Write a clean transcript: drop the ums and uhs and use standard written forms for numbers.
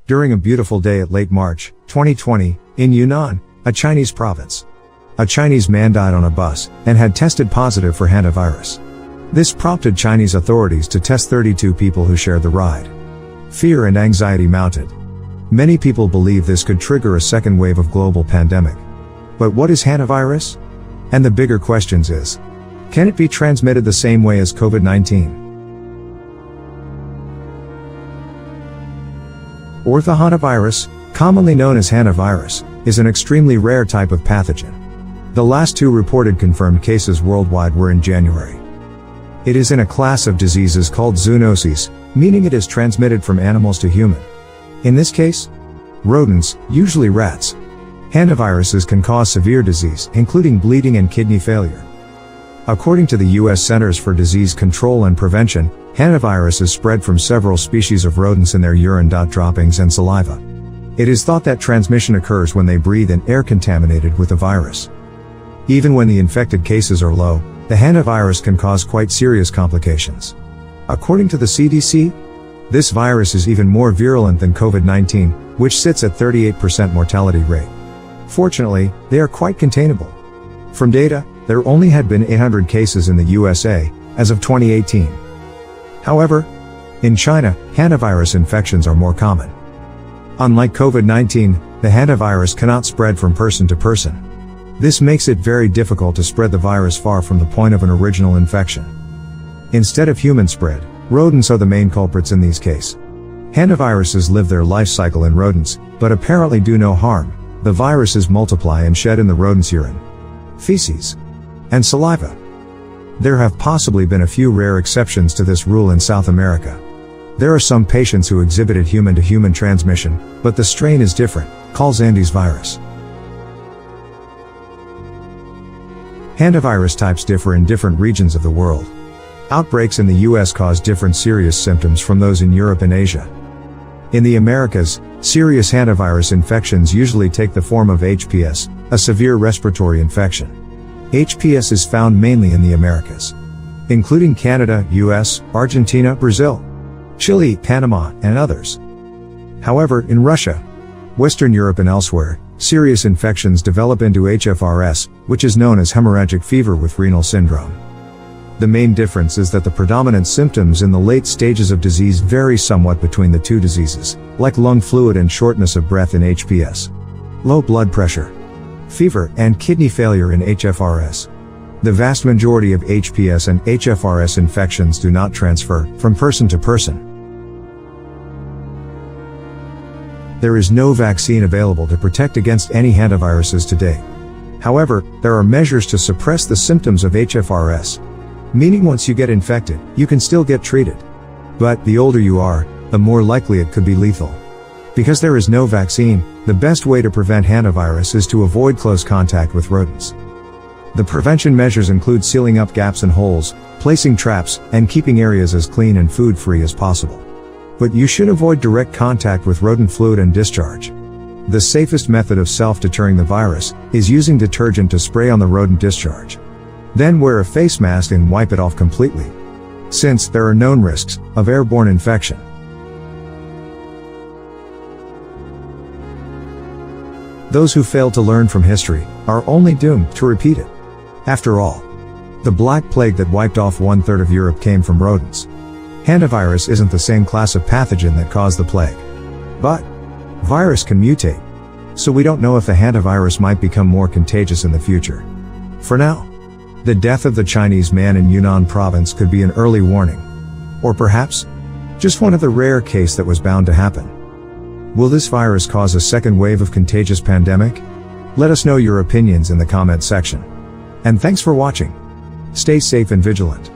During a beautiful day at late March, 2020, in Yunnan, a Chinese province, a Chinese man died on a bus and had tested positive for Hantavirus. This prompted Chinese authorities to test 32 people who shared the ride. Fear and anxiety mounted. Many people believe this could trigger a second wave of global pandemic. But what is Hantavirus? And the bigger questions is, can it be transmitted the same way as COVID-19? Hantavirus, commonly known as Hantavirus, is an extremely rare type of pathogen. The last 2 reported confirmed cases worldwide were in January. It is in a class of diseases called zoonoses, meaning it is transmitted from animals to human. In this case, rodents, usually rats. Hantaviruses can cause severe disease, including bleeding and kidney failure. According to the U.S. Centers for Disease Control and Prevention, Hantavirus is spread from several species of rodents in their urine droppings and saliva. It is thought that transmission occurs when they breathe in air contaminated with the virus. Even when the infected cases are low, the Hantavirus can cause quite serious complications. According to the CDC, this virus is even more virulent than COVID-19, which sits at 38% mortality rate. Fortunately, they are quite containable. From data, there only had been 800 cases in the USA, as of 2018. However, in China, Hantavirus infections are more common. Unlike COVID-19, the Hantavirus cannot spread from person to person. This makes it very difficult to spread the virus far from the point of an original infection. Instead of human spread, rodents are the main culprits in these cases. Hantaviruses live their life cycle in rodents, but apparently do no harm. The viruses multiply and shed in the rodent's urine, feces, and saliva. There have possibly been a few rare exceptions to this rule in South America. There are some patients who exhibited human-to-human transmission, but the strain is different, called Andes virus. Hantavirus types differ in different regions of the world. Outbreaks in the US cause different serious symptoms from those in Europe and Asia. In the Americas, serious hantavirus infections usually take the form of HPS, a severe respiratory infection. HPS is found mainly in the Americas, including Canada, US, Argentina, Brazil, Chile, Panama, and others. However, in Russia, Western Europe and elsewhere, serious infections develop into HFRS, which is known as hemorrhagic fever with renal syndrome. The main difference is that the predominant symptoms in the late stages of disease vary somewhat between the two diseases, like lung fluid and shortness of breath in HPS, low blood pressure, fever, and kidney failure in HFRS. The vast majority of HPS and HFRS infections do not transfer from person to person. There is no vaccine available to protect against any hantaviruses today. However, there are measures to suppress the symptoms of HFRS, meaning once you get infected, you can still get treated. But the older you are, the more likely it could be lethal. Because there is no vaccine, the best way to prevent hantavirus is to avoid close contact with rodents. The prevention measures include sealing up gaps and holes, placing traps, and keeping areas as clean and food-free as possible. But you should avoid direct contact with rodent fluid and discharge. The safest method of self-deterring the virus is using detergent to spray on the rodent discharge. Then wear a face mask and wipe it off completely, since there are known risks of airborne infection. Those who fail to learn from history are only doomed to repeat it. After all, the Black Plague that wiped off 1/3 of Europe came from rodents. Hantavirus isn't the same class of pathogen that caused the plague. But virus can mutate, so we don't know if the hantavirus might become more contagious in the future. For now, the death of the Chinese man in Yunnan province could be an early warning. Or perhaps, just one of the rare cases that was bound to happen. Will this virus cause a second wave of contagious pandemic? Let us know your opinions in the comment section. And thanks for watching. Stay safe and vigilant.